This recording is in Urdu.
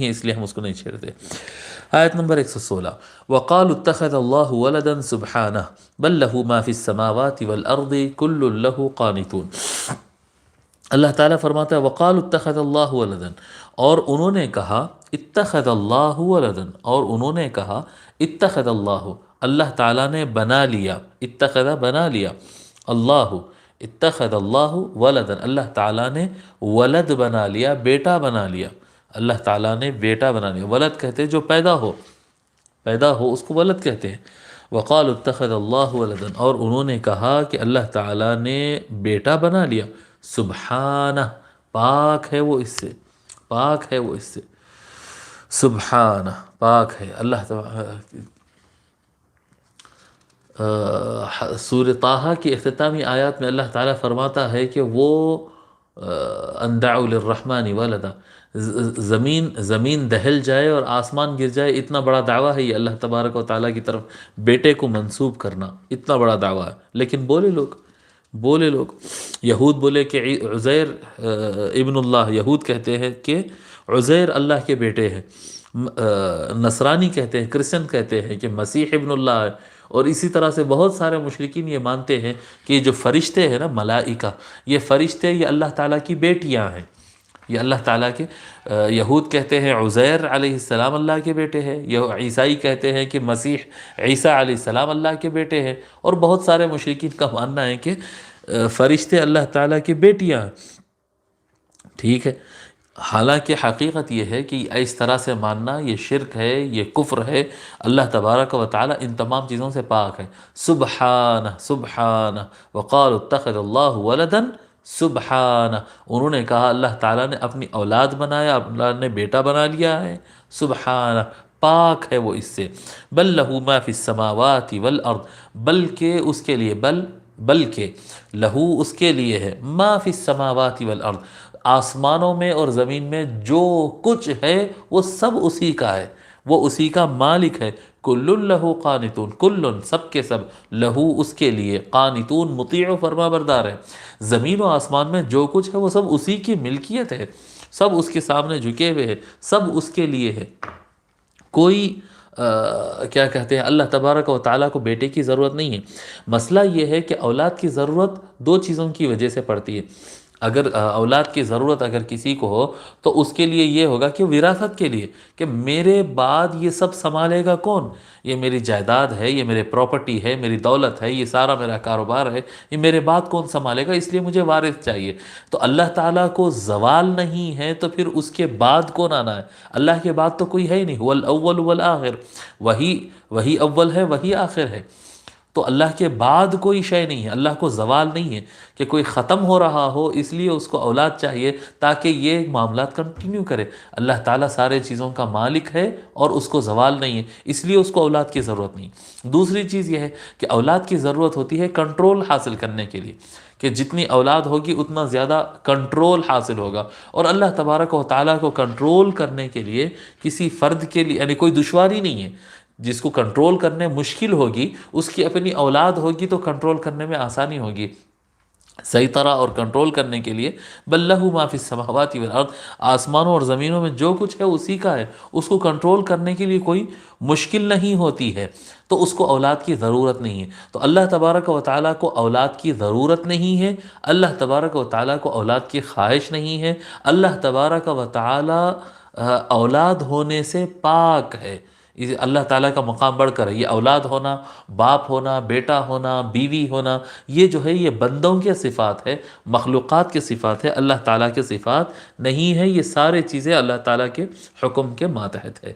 ہیں، اس لیے ہم اس کو نہیں چھیڑتے۔ آیت نمبر 116، وَقَالُوا اتَّخَذَ اللَّهُ وَلَدًا سُبْحَانَهُ بَل لَّهُ مَا فِي السَّمَاوَاتِ وَالْأَرْضِ كُلٌّ لَّهُ قَانِتُونَ۔ اللہ تعالیٰ فرماتا ہے وَقَالُوا اتَّخَذَ اللَّهُ وَلَدًا، اور انہوں نے کہا اتخذ اللہ ولدن، اور انہوں نے کہا اتخذ اللہ، اللہ تعالیٰ نے بنا لیا، اتخذ بنا لیا، اللہ اتخذ اللہ ولدن، اللہ تعالیٰ نے ولد بنا لیا، بیٹا بنا لیا، اللہ تعالیٰ نے بیٹا بنا لیا۔ ولد کہتے ہیں جو پیدا ہو، پیدا ہو اس کو ولد کہتے ہیں۔ وقال اتخذ اللہ ولدن، اور انہوں نے کہا کہ اللہ تعالیٰ نے بیٹا بنا لیا، سبحانہ، پاک ہے وہ اس سے، پاک ہے وہ اس سے، سبحانہ، پاک ہے اللہ تعالیٰ۔ سورہ طٰہٰ کی اختتامی آیات میں اللہ تعالیٰ فرماتا ہے کہ وہ ان دعوا للرحمن ولدا، زمین دہل جائے اور آسمان گر جائے، اتنا بڑا دعویٰ ہے یہ اللہ تبارک و تعالیٰ کی طرف بیٹے کو منسوب کرنا، اتنا بڑا دعویٰ ہے۔ لیکن بولے لوگ یہود بولے کہ عزیر ابن اللہ، یہود کہتے ہیں کہ عزیر اللہ کے بیٹے ہیں، نصرانی کہتے ہیں، کرسچن کہتے ہیں کہ مسیح ابن اللہ ہے، اور اسی طرح سے بہت سارے مشرکین یہ مانتے ہیں کہ یہ جو فرشتے ہیں نا، ملائکہ، یہ فرشتے یہ اللہ تعالیٰ کی بیٹیاں ہیں، یہ اللہ تعالیٰ کے، یہود کہتے ہیں عزیر علیہ السلام اللہ کے بیٹے ہیں، یہ عیسائی کہتے ہیں کہ مسیح عیسیٰ علیہ السلام اللہ کے بیٹے ہیں، اور بہت سارے مشرکین کا ماننا ہے کہ فرشتے اللہ تعالیٰ کی بیٹیاں ہیں۔ ٹھیک ہے، حالانکہ حقیقت یہ ہے کہ اس طرح سے ماننا یہ شرک ہے، یہ کفر ہے، اللہ تبارک و تعالیٰ ان تمام چیزوں سے پاک ہے۔ سبحانہ، سبحانہ، وقالوا اتخذ اللہ ولدا، سبحانہ، انہوں نے کہا اللہ تعالیٰ نے اپنی اولاد بنایا، اللہ نے بیٹا بنا لیا ہے، سبحانہ، پاک ہے وہ اس سے۔ بل لہ ما فی السماوات والارض، بلکہ اس کے لیے، بلکہ لہو اس کے لیے ہے، ما فی السماوات والارض، آسمانوں میں اور زمین میں جو کچھ ہے وہ سب اسی کا ہے، وہ اسی کا مالک ہے۔ کل لہو قانتون، کل سب کے سب، لہو اس کے لیے، قانتون مطیع و فرما بردار ہے۔ زمین و آسمان میں جو کچھ ہے وہ سب اسی کی ملکیت ہے، سب اس کے سامنے جھکے ہوئے ہیں، سب اس کے لیے ہے۔ کوئی کیا کہتے ہیں، اللہ تبارک و تعالیٰ کو بیٹے کی ضرورت نہیں ہے۔ مسئلہ یہ ہے کہ اولاد کی ضرورت دو چیزوں کی وجہ سے پڑتی ہے۔ اگر اولاد کی ضرورت اگر کسی کو ہو تو اس کے لیے یہ ہوگا کہ وراثت کے لیے، کہ میرے بعد یہ سب سنبھالے گا کون، یہ میری جائیداد ہے، یہ میرے پراپرٹی ہے، میری دولت ہے، یہ سارا میرا کاروبار ہے، یہ میرے بعد کون سنبھالے گا، اس لیے مجھے وارث چاہیے۔ تو اللہ تعالیٰ کو زوال نہیں ہے تو پھر اس کے بعد کون آنا ہے؟ اللہ کے بعد تو کوئی ہے ہی نہیں، هو الاول والآخر، وہی اول ہے، وہی آخر ہے۔ تو اللہ کے بعد کوئی شے نہیں ہے، اللہ کو زوال نہیں ہے کہ کوئی ختم ہو رہا ہو اس لیے اس کو اولاد چاہیے تاکہ یہ معاملات کنٹینیو کرے۔ اللہ تعالیٰ سارے چیزوں کا مالک ہے اور اس کو زوال نہیں ہے، اس لیے اس کو اولاد کی ضرورت نہیں۔ دوسری چیز یہ ہے کہ اولاد کی ضرورت ہوتی ہے کنٹرول حاصل کرنے کے لیے، کہ جتنی اولاد ہوگی اتنا زیادہ کنٹرول حاصل ہوگا، اور اللہ تبارک و تعالیٰ کو کنٹرول کرنے کے لیے کسی فرد کے لیے یعنی کوئی دشواری نہیں ہے۔ جس کو کنٹرول کرنے مشکل ہوگی اس کی اپنی اولاد ہوگی تو کنٹرول کرنے میں آسانی ہوگی صحیح طرح، اور کنٹرول کرنے کے لیے بل لہ ما فی السماوات والارض، آسمانوں اور زمینوں میں جو کچھ ہے اسی کا ہے، اس کو کنٹرول کرنے کے لیے کوئی مشکل نہیں ہوتی ہے، تو اس کو اولاد کی ضرورت نہیں ہے۔ تو اللہ تبارک و تعالیٰ کو اولاد کی ضرورت نہیں ہے، اللہ تبارک و تعالیٰ کو اولاد کی خواہش نہیں ہے، اللہ تبارک و تعالیٰ اولاد ہونے سے پاک ہے۔ اللہ تعالیٰ کا مقام بڑھ کر ہے، یہ اولاد ہونا، باپ ہونا، بیٹا ہونا، بیوی ہونا، یہ جو ہے یہ بندوں کے صفات ہے، مخلوقات کے صفات ہے، اللہ تعالیٰ کے صفات نہیں ہے۔ یہ سارے چیزیں اللہ تعالیٰ کے حکم کے ماتحت ہے۔